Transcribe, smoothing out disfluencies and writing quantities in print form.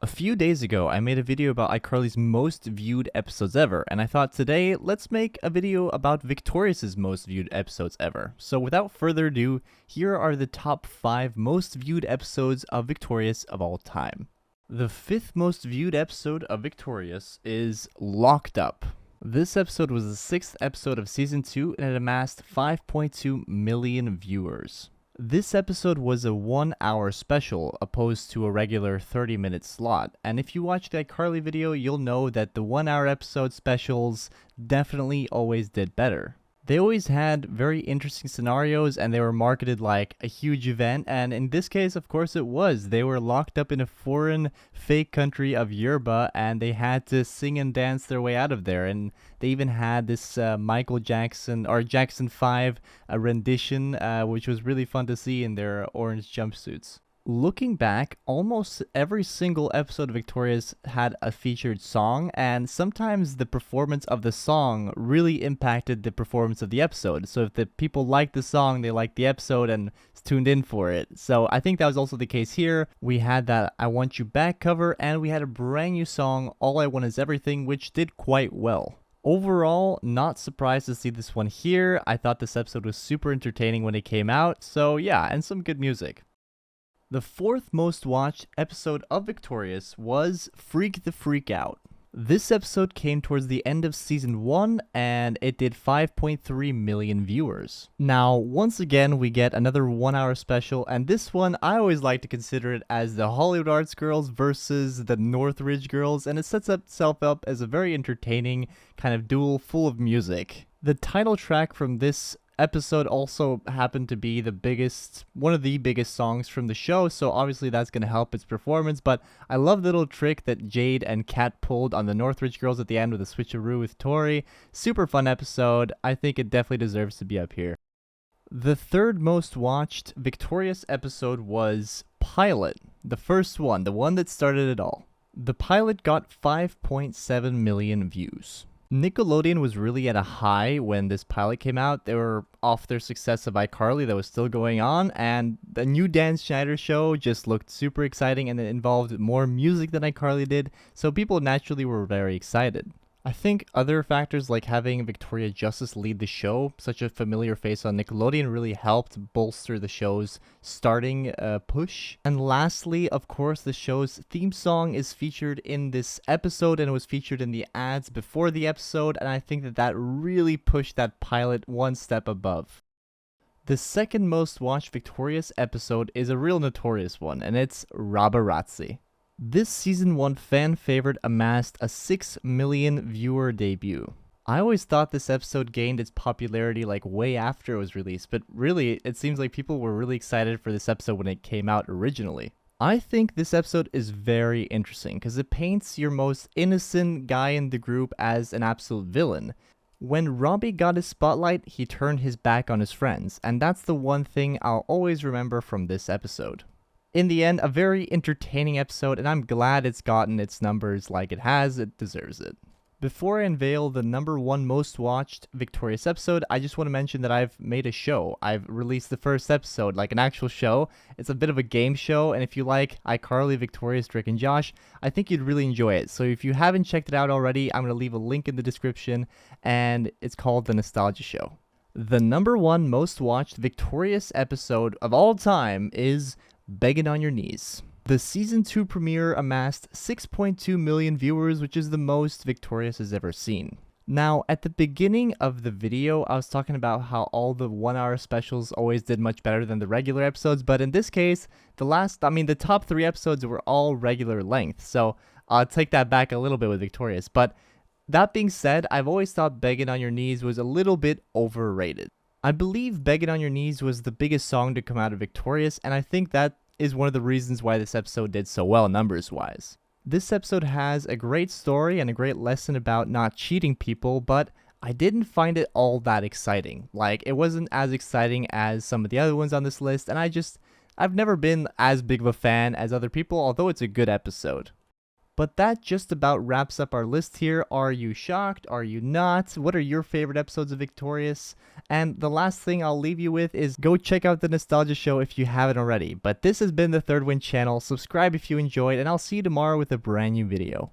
A few days ago, I made a video about iCarly's most viewed episodes ever, and I thought today, let's make a video about Victorious's most viewed episodes ever. So without further ado, here are the top 5 most viewed episodes of Victorious of all time. The 5th most viewed episode of Victorious is Locked Up. This episode was the 6th episode of Season 2 and it amassed 5.2 million viewers. This episode was a 1-hour special opposed to a regular 30-minute slot, and if you watch the iCarly video, you'll know that the 1-hour episode specials definitely always did better. They always had very interesting scenarios and they were marketed like a huge event, and in this case, of course it was. They were locked up in a foreign fake country of Yerba and they had to sing and dance their way out of there, and they even had this Michael Jackson or Jackson 5 rendition, which was really fun to see in their orange jumpsuits. Looking back, almost every single episode of Victorious had a featured song, and sometimes the performance of the song really impacted the performance of the episode. So if the people liked the song, they liked the episode and tuned in for it. So I think that was also the case here. We had that I Want You Back cover, and we had a brand new song, All I Want Is Everything, which did quite well. Overall, not surprised to see this one here. I thought this episode was super entertaining when it came out, so yeah, and some good music. The 4th most watched episode of Victorious was Freak the Freak Out. This episode came towards the end of Season 1 and it did 5.3 million viewers. Now, once again, we get another 1-hour special, and this one, I always like to consider it as the Hollywood Arts Girls versus the Northridge Girls, and it sets itself up as a very entertaining kind of duel full of music. The title track from this episode also happened to be one of the biggest songs from the show, so obviously that's going to help its performance. But I love the little trick that Jade and Kat pulled on the Northridge Girls at the end with a switcheroo with Tori. Super fun episode. I think it definitely deserves to be up here. The 3rd most watched Victorious episode was Pilot, the first one, the one that started it all. The pilot got 5.7 million views. Nickelodeon was really at a high when this pilot came out. They were off their success of iCarly that was still going on, and the new Dan Schneider show just looked super exciting, and it involved more music than iCarly did, so people naturally were very excited. I think other factors like having Victoria Justice lead the show, such a familiar face on Nickelodeon, really helped bolster the show's starting push. And lastly, of course, the show's theme song is featured in this episode and it was featured in the ads before the episode, and I think that really pushed that pilot one step above. The 2nd most watched Victorious episode is a real notorious one, and it's Razorazzi. This Season 1 fan favorite amassed a 6 million viewer debut. I always thought this episode gained its popularity like way after it was released, but really, it seems like people were really excited for this episode when it came out originally. I think this episode is very interesting because it paints your most innocent guy in the group as an absolute villain. When Robbie got his spotlight, he turned his back on his friends, and that's the one thing I'll always remember from this episode. In the end, a very entertaining episode, and I'm glad it's gotten its numbers like it has. It deserves it. Before I unveil the number 1 most watched Victorious episode, I just want to mention that I've made a show. I've released the first episode, like an actual show. It's a bit of a game show, and if you like iCarly, Victorious, Drake, and Josh, I think you'd really enjoy it. So if you haven't checked it out already, I'm going to leave a link in the description, and it's called The Nostalgia Show. The number 1 most watched Victorious episode of all time is Begging on Your Knees. The Season 2 premiere amassed 6.2 million viewers, which is the most Victorious has ever seen. Now, at the beginning of the video, I was talking about how all the 1-hour specials always did much better than the regular episodes, but in this case, the top 3 episodes were all regular length, so I'll take that back a little bit with Victorious. But that being said, I've always thought Begging on Your Knees was a little bit overrated. I believe Begging on Your Knees was the biggest song to come out of Victorious, and I think that is one of the reasons why this episode did so well numbers-wise. This episode has a great story and a great lesson about not cheating people, but I didn't find it all that exciting. Like, it wasn't as exciting as some of the other ones on this list, and I've never been as big of a fan as other people, although it's a good episode. But that just about wraps up our list here. Are you shocked? Are you not? What are your favorite episodes of Victorious? And the last thing I'll leave you with is go check out the Nostalgia Show if you haven't already. But this has been the Third Win channel. Subscribe if you enjoyed, and I'll see you tomorrow with a brand new video.